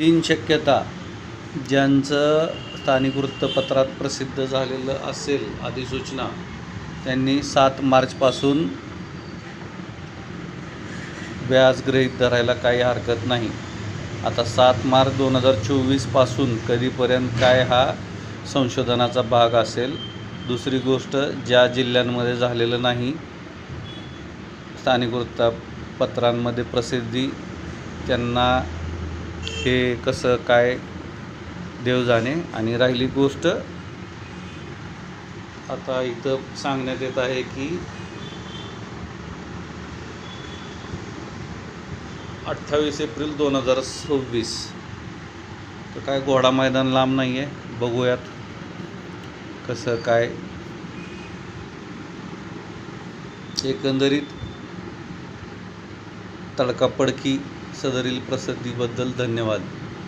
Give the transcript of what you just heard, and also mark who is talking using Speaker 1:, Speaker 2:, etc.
Speaker 1: तीन शक्यता ज्यांचं स्थानिक वृत्तपत्रात प्रसिद्ध झालेलं असेल अधिसूचना त्यांनी 7 मार्चपासून व्याज गृहीत धरायला काही हरकत नाही. आता 7 मार्च 2024 पासून कधीपर्यंत काय हा संशोधनाचा भाग असेल. दुसरी गोष्ट, ज्या जिल्ह्यांमध्ये झालेलं नाही स्थानिक वृत्तपत्रांमध्ये प्रसिद्धी, त्यांना हे कसं काय देव जाणे. आणि राहिली गोष्ट, आता इथं सांगण्यात येत आहे की 28 एप्रिल 2026. तर काय घोडा मैदान लांब नाही आहे. बघूयात कसं काय. एकंदरीत तडकाफडकी सदरील प्रसिद्धीबद्दल धन्यवाद.